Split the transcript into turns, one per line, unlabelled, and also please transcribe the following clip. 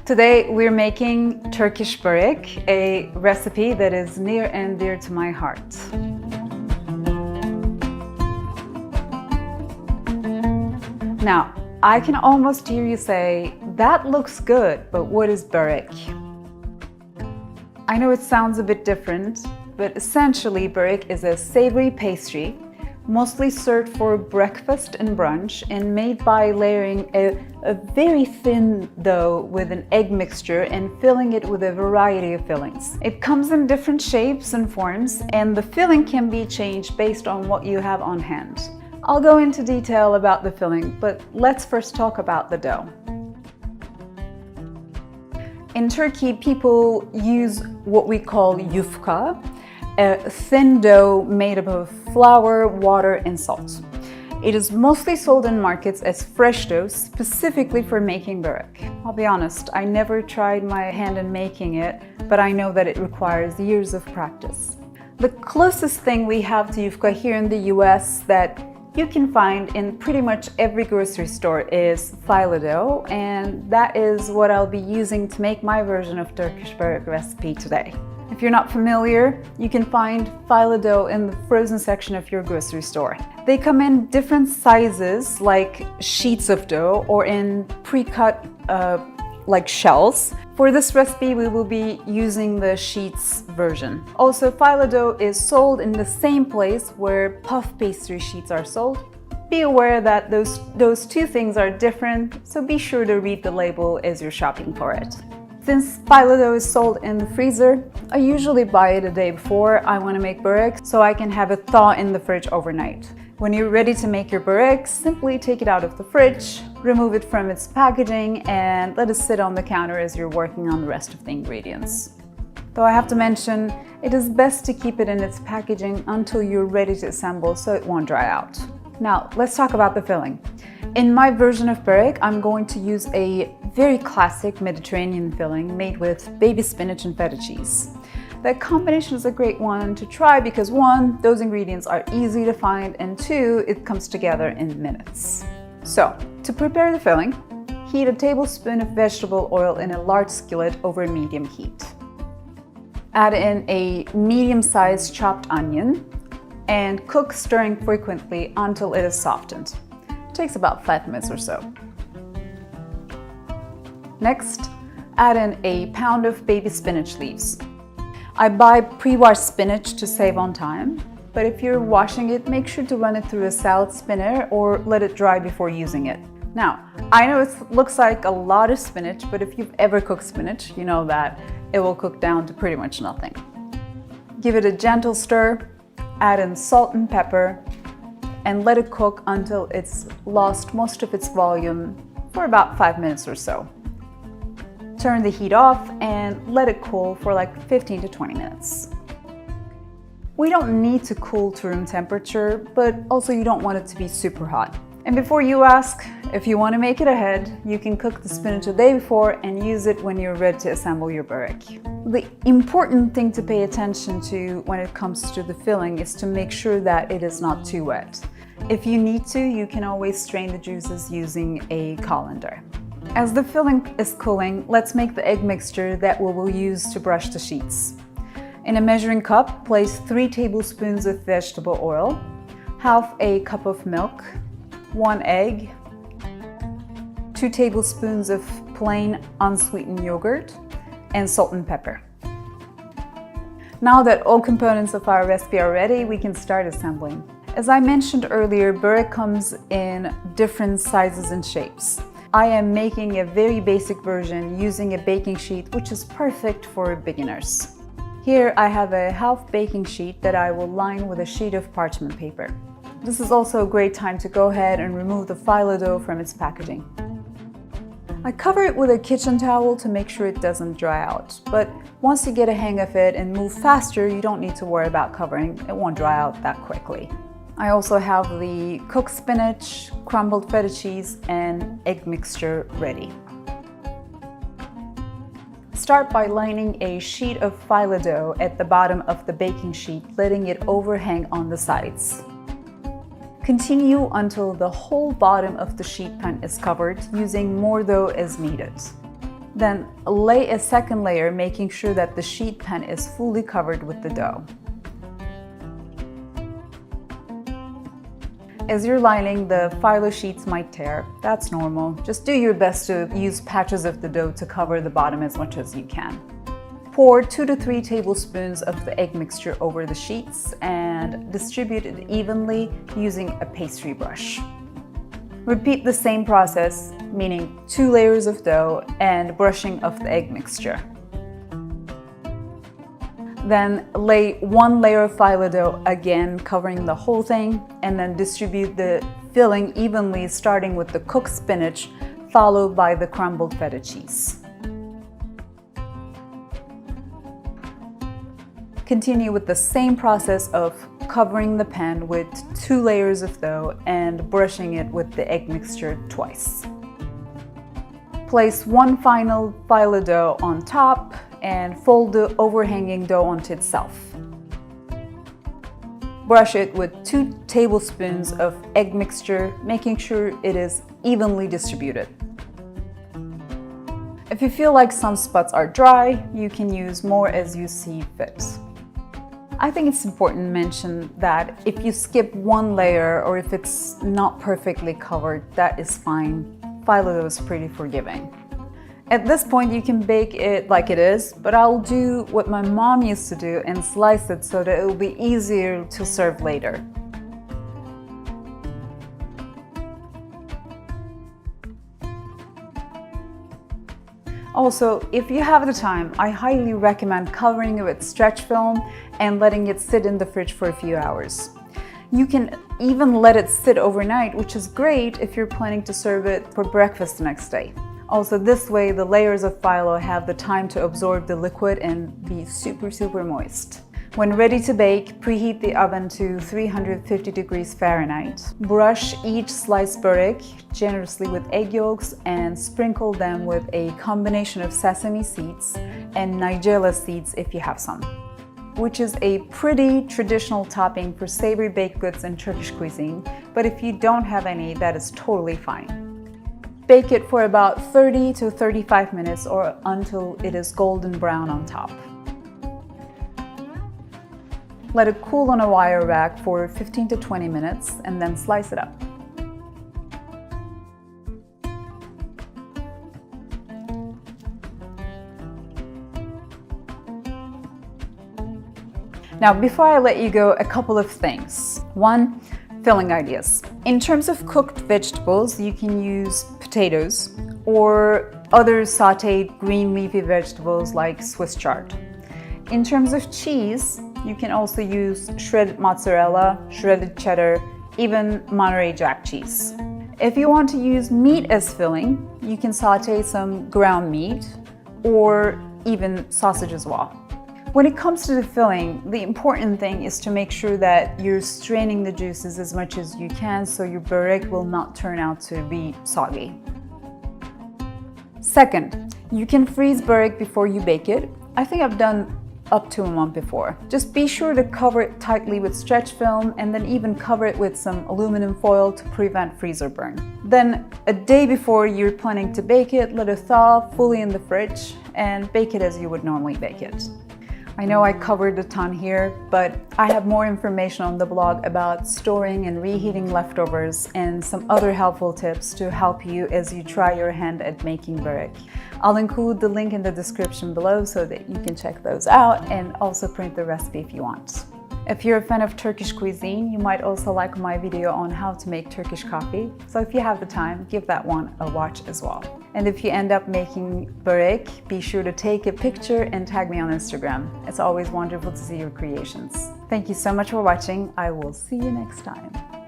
Today we're making Turkish Borek, a recipe that is near and dear to my heart. Now, I can almost hear you say, that looks good, but what is Borek? I know it sounds a bit different, but essentially Borek is a savory pastry mostly served for breakfast and brunch and made by layering a very thin dough with an egg mixture and filling it with a variety of fillings. It comes in different shapes and forms, and the filling can be changed based on what you have on hand. I'll go into detail about the filling, but let's first talk about the dough. In Turkey, people use what we call yufka, a thin dough made up of flour, water, and salt. It is mostly sold in markets as fresh dough, specifically for making borek. I'll be honest, I never tried my hand in making it, but I know that it requires years of practice. The closest thing we have to yufka here in the US that you can find in pretty much every grocery store is phyllo dough, and that is what I'll be using to make my version of Turkish borek recipe today. If you're not familiar, you can find phyllo dough in the frozen section of your grocery store. They come in different sizes, like sheets of dough, or in pre-cut like shells. For this recipe, we will be using the sheets version. Also, phyllo dough is sold in the same place where puff pastry sheets are sold. Be aware that those two things are different, so be sure to read the label as you're shopping for it. Since phyllo dough is sold in the freezer, I usually buy it a day before I want to make borek so I can have it thaw in the fridge overnight. When you're ready to make your borek, simply take it out of the fridge, remove it from its packaging, and let it sit on the counter as you're working on the rest of the ingredients. Though I have to mention, it is best to keep it in its packaging until you're ready to assemble so it won't dry out. Now, let's talk about the filling. In my version of borek, I'm going to use a very classic Mediterranean filling made with baby spinach and feta cheese. That combination is a great one to try because one, those ingredients are easy to find, and two, it comes together in minutes. So, to prepare the filling, heat a tablespoon of vegetable oil in a large skillet over medium heat. Add in a medium-sized chopped onion and cook, stirring frequently until it is softened. It takes about 5 minutes or so. Next, add in a pound of baby spinach leaves. I buy pre-washed spinach to save on time, but if you're washing it, make sure to run it through a salad spinner or let it dry before using it. Now, I know it looks like a lot of spinach, but if you've ever cooked spinach, you know that it will cook down to pretty much nothing. Give it a gentle stir, add in salt and pepper, and let it cook until it's lost most of its volume for about 5 minutes or so. Turn the heat off and let it cool for like 15 to 20 minutes. We don't need to cool to room temperature, but also you don't want it to be super hot. And before you ask, if you want to make it ahead, you can cook the spinach a day before and use it when you're ready to assemble your borek. The important thing to pay attention to when it comes to the filling is to make sure that it is not too wet. If you need to, you can always strain the juices using a colander. As the filling is cooling, let's make the egg mixture that we will use to brush the sheets. In a measuring cup, place 3 tablespoons of vegetable oil, half a cup of milk, 1 egg, 2 tablespoons of plain unsweetened yogurt, and salt and pepper. Now that all components of our recipe are ready, we can start assembling. As I mentioned earlier, borek comes in different sizes and shapes. I am making a very basic version using a baking sheet, which is perfect for beginners. Here I have a half baking sheet that I will line with a sheet of parchment paper. This is also a great time to go ahead and remove the phyllo dough from its packaging. I cover it with a kitchen towel to make sure it doesn't dry out, but once you get a hang of it and move faster, you don't need to worry about covering. It won't dry out that quickly. I also have the cooked spinach, crumbled feta cheese, and egg mixture ready. Start by lining a sheet of phyllo dough at the bottom of the baking sheet, letting it overhang on the sides. Continue until the whole bottom of the sheet pan is covered, using more dough as needed. Then lay a second layer, making sure that the sheet pan is fully covered with the dough. As you're lining, the phyllo sheets might tear. That's normal. Just do your best to use patches of the dough to cover the bottom as much as you can. Pour 2 to 3 tablespoons of the egg mixture over the sheets and distribute it evenly using a pastry brush. Repeat the same process, meaning 2 layers of dough and brushing of the egg mixture. Then lay 1 layer of phyllo dough again, covering the whole thing, and then distribute the filling evenly, starting with the cooked spinach, followed by the crumbled feta cheese. Continue with the same process of covering the pan with 2 layers of dough and brushing it with the egg mixture twice. Place 1 final phyllo dough on top and fold the overhanging dough onto itself. Brush it with 2 tablespoons of egg mixture, making sure it is evenly distributed. If you feel like some spots are dry, you can use more as you see fit. I think it's important to mention that if you skip 1 layer or if it's not perfectly covered, that is fine. Phyllo dough is pretty forgiving. At this point, you can bake it like it is, but I'll do what my mom used to do and slice it so that it will be easier to serve later. Also, if you have the time, I highly recommend covering it with stretch film and letting it sit in the fridge for a few hours. You can even let it sit overnight, which is great if you're planning to serve it for breakfast the next day. Also, this way the layers of phyllo have the time to absorb the liquid and be super moist. When ready to bake, preheat the oven to 350 degrees Fahrenheit. Brush each sliced Borek generously with egg yolks and sprinkle them with a combination of sesame seeds and nigella seeds if you have some, which is a pretty traditional topping for savory baked goods in Turkish cuisine, but if you don't have any, that is totally fine. Bake it for about 30 to 35 minutes or until it is golden brown on top. Let it cool on a wire rack for 15 to 20 minutes and then slice it up. Now, before I let you go, a couple of things. 1, filling ideas. In terms of cooked vegetables, you can use potatoes or other sautéed green leafy vegetables like Swiss chard. In terms of cheese, you can also use shredded mozzarella, shredded cheddar, even Monterey Jack cheese. If you want to use meat as filling, you can sauté some ground meat or even sausage as well. When it comes to the filling, the important thing is to make sure that you're straining the juices as much as you can so your Borek will not turn out to be soggy. Second, you can freeze Borek before you bake it. I think I've done up to a month before. Just be sure to cover it tightly with stretch film and then even cover it with some aluminum foil to prevent freezer burn. Then a day before you're planning to bake it, let it thaw fully in the fridge and bake it as you would normally bake it. I know I covered a ton here, but I have more information on the blog about storing and reheating leftovers and some other helpful tips to help you as you try your hand at making Borek. I'll include the link in the description below so that you can check those out and also print the recipe if you want. If you're a fan of Turkish cuisine, you might also like my video on how to make Turkish coffee. So if you have the time, give that one a watch as well. And if you end up making Borek, be sure to take a picture and tag me on Instagram. It's always wonderful to see your creations. Thank you so much for watching. I will see you next time.